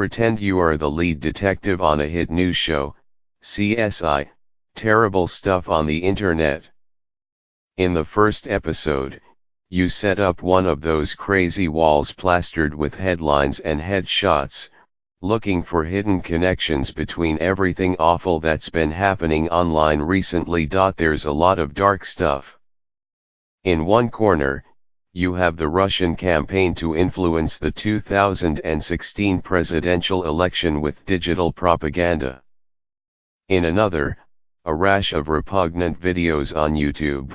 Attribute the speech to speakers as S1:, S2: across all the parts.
S1: pretend you are the lead detective on a hit news show, CSI, terrible stuff on the internet. In the first episode, you set up one of those crazy walls plastered with headlines and headshots, looking for hidden connections between everything awful that's been happening online recently. There's a lot of dark stuff. In one corner, you have the Russian campaign to influence the 2016 presidential election with digital propaganda. In another, a rash of repugnant videos on YouTube,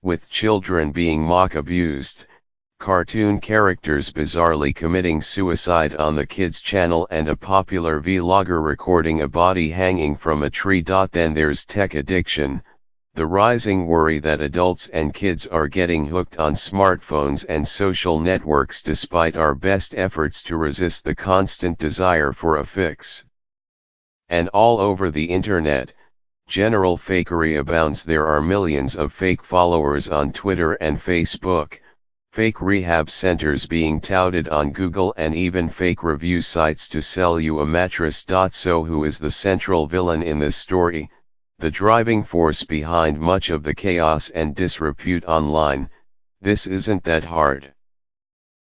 S1: with children being mock-abused, cartoon characters bizarrely committing suicide on the kids' channel, and a popular vlogger recording a body hanging from a tree. Then there's tech addiction, the rising worry that adults and kids are getting hooked on smartphones and social networks despite our best efforts to resist the constant desire for a fix. And all over the internet, general fakery abounds. There are millions of fake followers on Twitter and Facebook, fake rehab centers being touted on Google, and even fake review sites to sell you a mattress. So who is the central villain in this story, the driving force behind much of the chaos and disrepute online? This isn't that hard.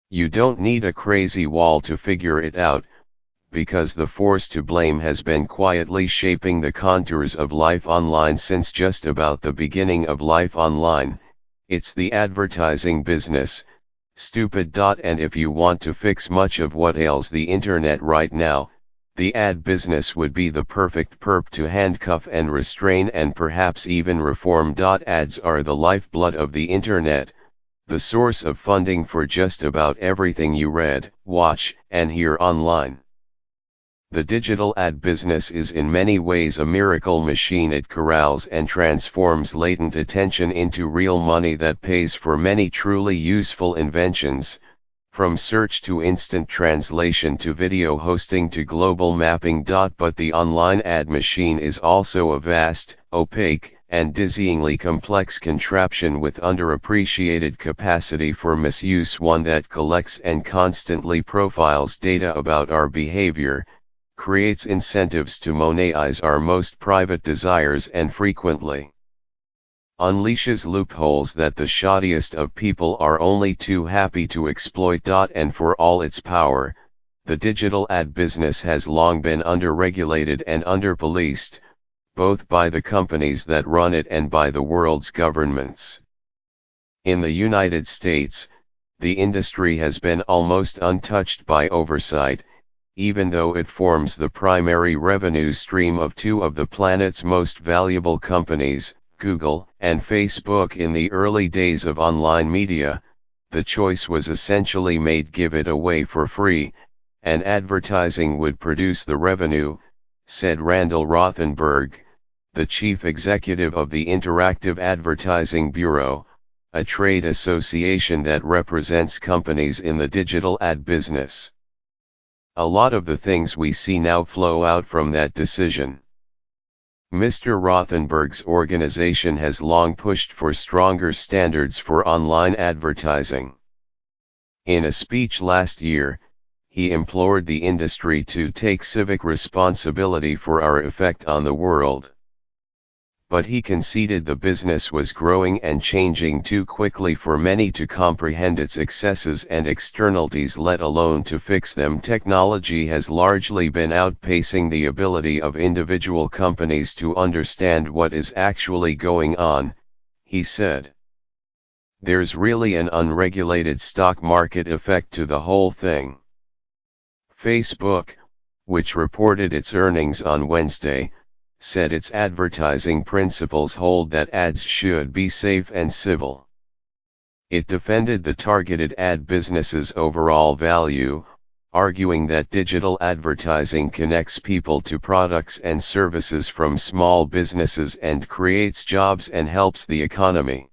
S1: You don't need a crazy wall to figure it out, because the force to blame has been quietly shaping the contours of life online since just about the beginning of life online. It's the advertising business, stupid. And if you want to fix much of what ails the internet right now, the ad business would be the perfect perp to handcuff and restrain and perhaps even reform. Ads are the lifeblood of the internet, the source of funding for just about everything you read, watch, and hear online. The digital ad business is in many ways a miracle machine. It corrals and transforms latent attention into real money that pays for many truly useful inventions, from search to instant translation to video hosting to global mapping. But the online ad machine is also a vast, opaque, and dizzyingly complex contraption with underappreciated capacity for misuse, one that collects and constantly profiles data about our behavior, creates incentives to monetize our most private desires, and frequently unleashes loopholes that the shoddiest of people are only too happy to exploit. And for all its power, the digital ad business has long been underregulated and underpoliced, both by the companies that run it and by the world's governments. In the United States, the industry has been almost untouched by oversight, even though it forms the primary revenue stream of two of the planet's most valuable companies, Google and Facebook. In the early days of online media, the choice was essentially made: give it away for free, and advertising would produce the revenue, said Randall Rothenberg, the chief executive of the Interactive Advertising Bureau, a trade association that represents companies in the digital ad business. A lot of the things we see now flow out from that decision. Mr. Rothenberg's organization has long pushed for stronger standards for online advertising. In a speech last year, he implored the industry to take civic responsibility for our effect on the world. But he conceded the business was growing and changing too quickly for many to comprehend its excesses and externalities, let alone to fix them. Technology has largely been outpacing the ability of individual companies to understand what is actually going on, he said. There's really an unregulated stock market effect to the whole thing. Facebook, which reported its earnings on Wednesday, said its advertising principles hold that ads should be safe and civil. It defended the targeted ad business's overall value, arguing that digital advertising connects people to products and services from small businesses and creates jobs and helps the economy.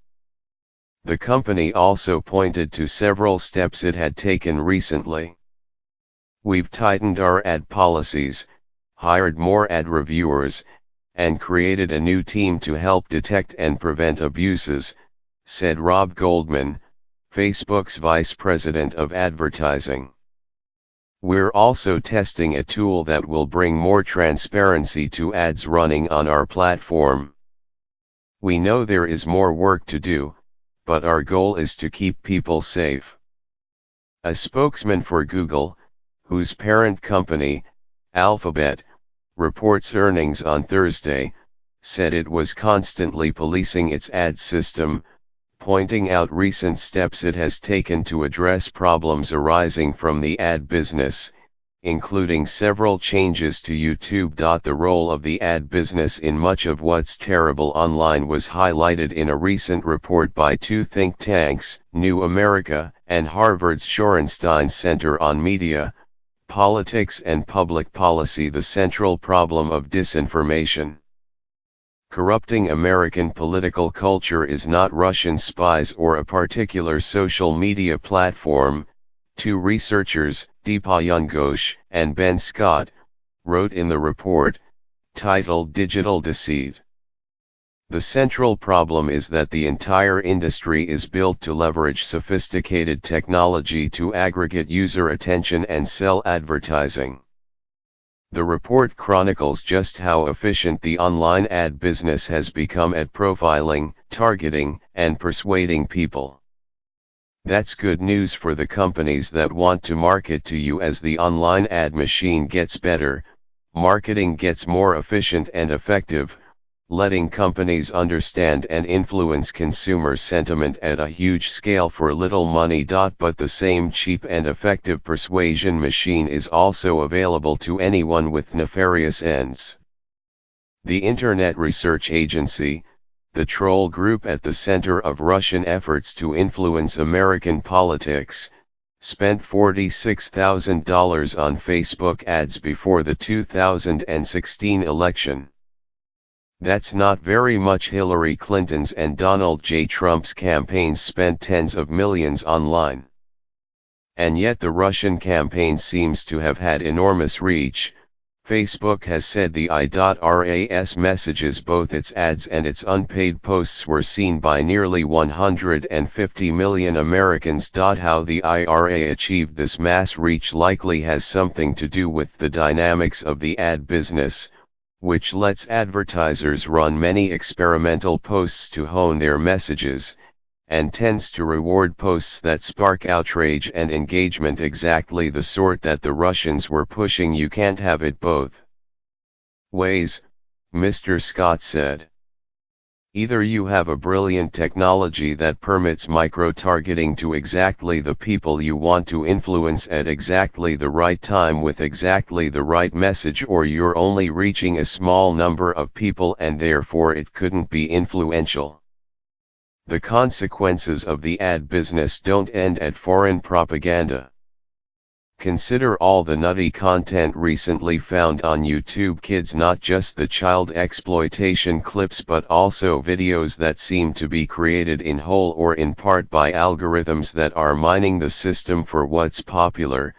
S1: The company also pointed to several steps it had taken recently. We've tightened our ad policies, hired more ad reviewers, and created a new team to help detect and prevent abuses, said Rob Goldman, Facebook's vice president of advertising. We're also testing a tool that will bring more transparency to ads running on our platform. We know there is more work to do, but our goal is to keep people safe. A spokesman for Google, whose parent company, Alphabet, reports earnings on Thursday, said it was constantly policing its ad system, pointing out recent steps it has taken to address problems arising from the ad business, including several changes to YouTube. The role of the ad business in much of what's terrible online was highlighted in a recent report by two think tanks, New America and Harvard's Shorenstein Center on Media, Politics and Public Policy. The central problem of disinformation corrupting American political culture is not Russian spies or a particular social media platform, two researchers, Deepa Ghosh and Ben Scott, wrote in the report, titled Digital Deceit. The central problem is that the entire industry is built to leverage sophisticated technology to aggregate user attention and sell advertising. The report chronicles just how efficient the online ad business has become at profiling, targeting, and persuading people. That's good news for the companies that want to market to you. As the online ad machine gets better, marketing gets more efficient and effective, letting companies understand and influence consumer sentiment at a huge scale for little money. But the same cheap and effective persuasion machine is also available to anyone with nefarious ends. The Internet Research Agency, the troll group at the center of Russian efforts to influence American politics, spent $46,000 on Facebook ads before the 2016 election. That's not very much. Hillary Clinton's and Donald J. Trump's campaigns spent tens of millions online. And yet the Russian campaign seems to have had enormous reach. Facebook has said the IRAS messages, both its ads and its unpaid posts, were seen by nearly 150 million Americans. How the IRA achieved this mass reach likely has something to do with the dynamics of the ad business, which lets advertisers run many experimental posts to hone their messages, and tends to reward posts that spark outrage and engagement, exactly the sort that the Russians were pushing. You can't have it both ways, Mr. Scott said. Either you have a brilliant technology that permits micro-targeting to exactly the people you want to influence at exactly the right time with exactly the right message, or you're only reaching a small number of people and therefore it couldn't be influential. The consequences of the ad business don't end at foreign propaganda. Consider all the nutty content recently found on YouTube Kids, not just the child exploitation clips but also videos that seem to be created in whole or in part by algorithms that are mining the system for what's popular,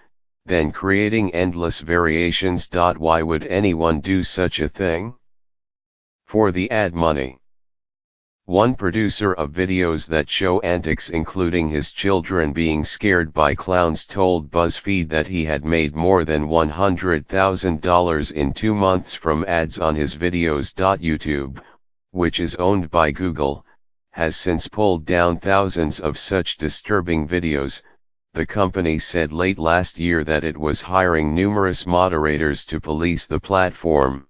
S1: then creating endless variations. Why would anyone do such a thing? For the ad money. One producer of videos that show antics, including his children being scared by clowns, told BuzzFeed that he had made more than $100,000 in 2 months from ads on his videos. YouTube, which is owned by Google, has since pulled down thousands of such disturbing videos. The company said late last year that it was hiring numerous moderators to police the platform.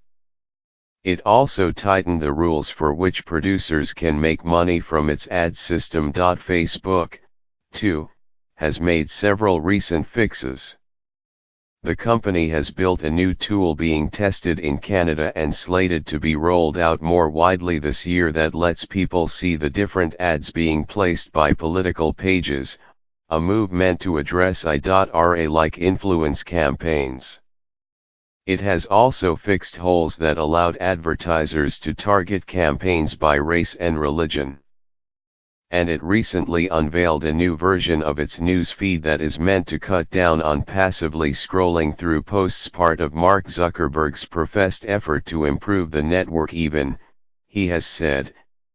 S1: It also tightened the rules for which producers can make money from its ad system. Facebook, too, has made several recent fixes. The company has built a new tool being tested in Canada and slated to be rolled out more widely this year that lets people see the different ads being placed by political pages, a move meant to address IRA-like influence campaigns. It has also fixed holes that allowed advertisers to target campaigns by race and religion. And it recently unveiled a new version of its news feed that is meant to cut down on passively scrolling through posts, part of Mark Zuckerberg's professed effort to improve the network, even, he has said,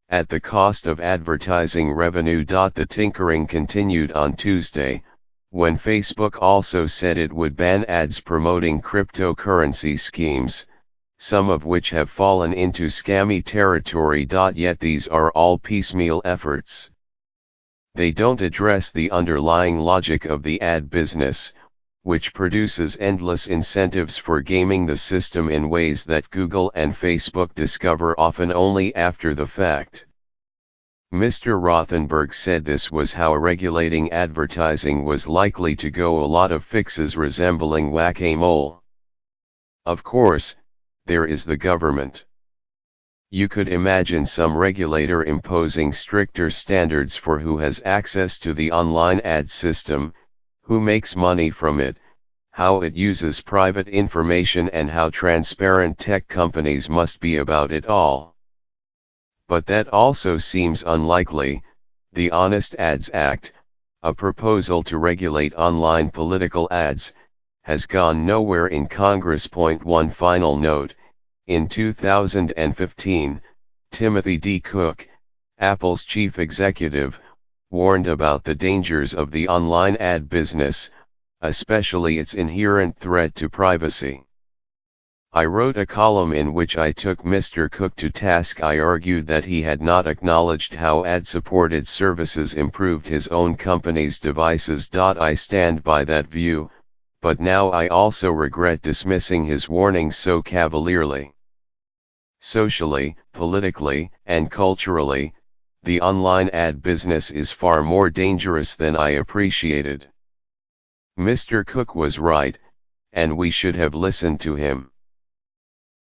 S1: at the cost of advertising revenue. The tinkering continued on Tuesday, when Facebook also said it would ban ads promoting cryptocurrency schemes, some of which have fallen into scammy territory. Yet these are all piecemeal efforts. They don't address the underlying logic of the ad business, which produces endless incentives for gaming the system in ways that Google and Facebook discover often only after the fact. Mr. Rothenberg said this was how regulating advertising was likely to go. A lot of fixes resembling whack-a-mole. Of course, there is the government. You could imagine some regulator imposing stricter standards for who has access to the online ad system, who makes money from it, how it uses private information, and how transparent tech companies must be about it all. But that also seems unlikely. The Honest Ads Act, a proposal to regulate online political ads, has gone nowhere in Congress. One final note: in 2015, Timothy D. Cook, Apple's chief executive, warned about the dangers of the online ad business, especially its inherent threat to privacy. I wrote a column in which I took Mr. Cook to task. I argued that he had not acknowledged how ad-supported services improved his own company's devices. I stand by that view, but now I also regret dismissing his warnings so cavalierly. Socially, politically, and culturally, the online ad business is far more dangerous than I appreciated. Mr. Cook was right, and we should have listened to him.